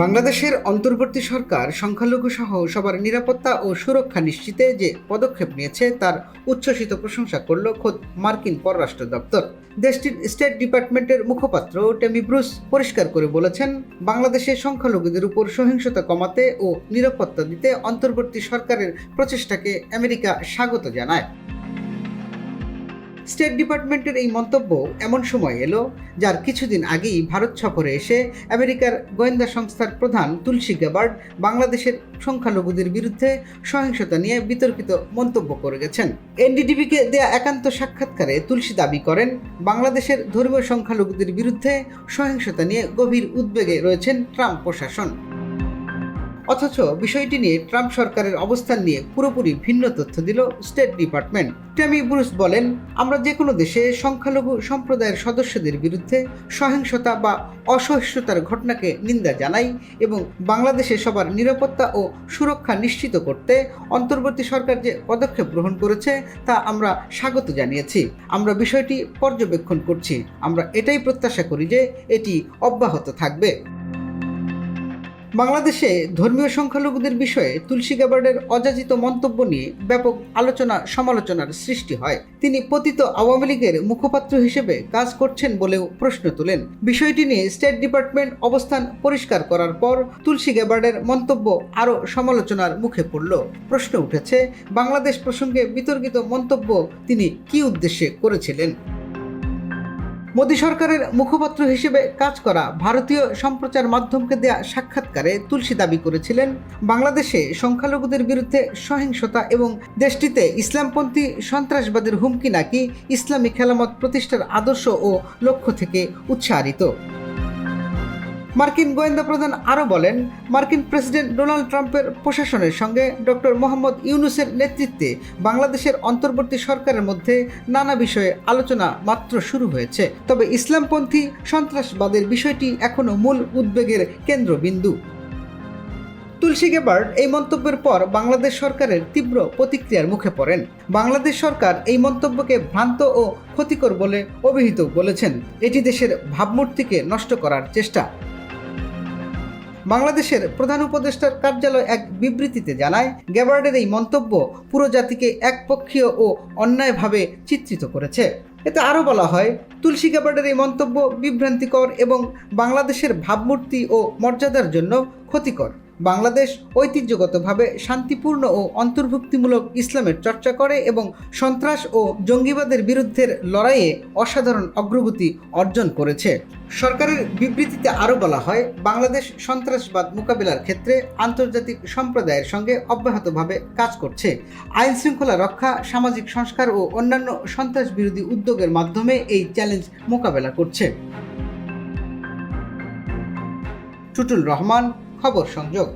বাংলাদেশের অন্তর্বর্তী সরকার সংখ্যালঘু সহ সবার নিরাপত্তা ও সুরক্ষা নিশ্চিতে যে পদক্ষেপ নিয়েছে তার উচ্ছ্বসিত প্রশংসা করল খোদ মার্কিন পররাষ্ট্র দপ্তর। দেশটির স্টেট ডিপার্টমেন্টের মুখপাত্র টেমি ব্রুস পরিষ্কার করে বলেছেন, বাংলাদেশের সংখ্যালঘুদের উপর সহিংসতা কমাতে ও নিরাপত্তা দিতে অন্তর্বর্তী সরকারের প্রচেষ্টাকে আমেরিকা স্বাগত জানায়। স্টেট ডিপার্টমেন্টের এই মন্তব্য এমন সময় এলো যার কিছুদিন আগেই ভারত সফরে এসে আমেরিকার গোয়েন্দা সংস্থার প্রধান তুলসী গ্যাবার্ড বাংলাদেশের সংখ্যালঘুদের বিরুদ্ধে সহিংসতা নিয়ে বিতর্কিত মন্তব্য করে গেছেন। এনডিটিভিকে দেয়া একান্ত সাক্ষাৎকারে তুলসী দাবি করেন, বাংলাদেশের ধর্মীয় সংখ্যালঘুদের বিরুদ্ধে সহিংসতা নিয়ে গভীর উদ্বেগে রয়েছেন ট্রাম্প প্রশাসন। অথচ বিষয়টি নিয়ে ট্রাম্প সরকারের অবস্থান নিয়ে পুরোপুরি ভিন্ন তথ্য দিল স্টেট ডিপার্টমেন্ট। টেমি ব্রুস বলেন, আমরা যে কোনো দেশে সংখ্যালঘু সম্প্রদায়ের সদস্যদের বিরুদ্ধে সহিংসতা বা অসহিষ্ণুতার ঘটনাকে নিন্দা জানাই এবং বাংলাদেশে সবার নিরাপত্তা ও সুরক্ষা নিশ্চিত করতে অন্তর্বর্তী সরকার যে পদক্ষেপ গ্রহণ করেছে তা আমরা স্বাগত জানিয়েছি। আমরা বিষয়টি পর্যবেক্ষণ করছি। আমরা এটাই প্রত্যাশা করি যে এটি অব্যাহত থাকবে। বাংলাদেশে ধর্মীয় সংখ্যালঘুদের বিষয়ে তুলসী গ্যাবার্ডের অযাচিত মন্তব্য নিয়ে ব্যাপক আলোচনা সমালোচনার সৃষ্টি হয়। তিনি পতিত আওয়ামী লীগের মুখপাত্র হিসেবে কাজ করছেন বলেও প্রশ্ন তোলেন। বিষয়টি নিয়ে স্টেট ডিপার্টমেন্ট অবস্থান পরিষ্কার করার পর তুলসী গ্যাবার্ডের মন্তব্য আরও সমালোচনার মুখে পড়ল। প্রশ্ন উঠেছে, বাংলাদেশ প্রসঙ্গে বিতর্কিত মন্তব্য তিনি কী উদ্দেশ্যে করেছিলেন? মোদী সরকারের মুখপাত্র হিসেবে কাজ করা ভারতীয় সম্প্রচার মাধ্যমকে দেয়া সাক্ষাৎকারে তুলসী দাবি করেছিলেন, বাংলাদেশে সংখ্যালঘুদের বিরুদ্ধে সহিংসতা এবং দেশটিতে ইসলামপন্থী সন্ত্রাসবাদের হুমকি নাকি ইসলামী খেলামত প্রতিষ্ঠার আদর্শ ও লক্ষ্য থেকে উৎসারিত। মার্কিন গোয়েন্দা প্রধান আরও বলেন, মার্কিন প্রেসিডেন্ট ডোনাল্ড ট্রাম্পের প্রশাসনের সঙ্গে ডক্টর মোহাম্মদ ইউনূসের নেতৃত্বে বাংলাদেশের অন্তর্বর্তী সরকারের মধ্যে নানা বিষয়ে আলোচনা মাত্র শুরু হয়েছে। তবে ইসলামপন্থী সন্ত্রাসবাদের বিষয়টি এখনও মূল উদ্বেগের কেন্দ্রবিন্দু। তুলসী গ্যাবার্ড এই মন্তব্যের পর বাংলাদেশ সরকারের তীব্র প্রতিক্রিয়ার মুখে পড়েন। বাংলাদেশ সরকার এই মন্তব্যকে ভ্রান্ত ও ক্ষতিকর বলে অভিহিত বলেছেন, এটি দেশের ভাবমূর্তিকে নষ্ট করার চেষ্টা। বাংলাদেশের প্রধান উপদেষ্টার কার্যালয় এক বিবৃতিতে জানায়, গ্যাবার্ডের এই মন্তব্য পুরো জাতিকে একপক্ষীয় ও অন্যায়ভাবে চিত্রিত করেছে। এতে আরও বলা হয়, তুলসী গ্যাবার্ডের এই মন্তব্য বিভ্রান্তিকর এবং বাংলাদেশের ভাবমূর্তি ও মর্যাদার জন্য ক্ষতিকর। বাংলাদেশ ঐতিহ্যগতভাবে শান্তিপূর্ণ ও অন্তর্ভুক্তিমূলক ইসলামের চর্চা করে এবং সন্ত্রাস ও জঙ্গিবাদের বিরুদ্ধে লড়াইয়ে অসাধারণ অগ্রগতি অর্জন করেছে। সরকারের বিবৃতিতে আরও বলা হয়, বাংলাদেশ সন্ত্রাসবাদ মোকাবিলার ক্ষেত্রে আন্তর্জাতিক সম্প্রদায়ের সঙ্গে অব্যাহতভাবে কাজ করছে। আইন শৃঙ্খলা রক্ষা, সামাজিক সংস্কার ও অন্যান্য সন্ত্রাস বিরোধী উদ্যোগের মাধ্যমে এই চ্যালেঞ্জ মোকাবেলা করছে। টুটুল রহমান, খবর সংযোগ।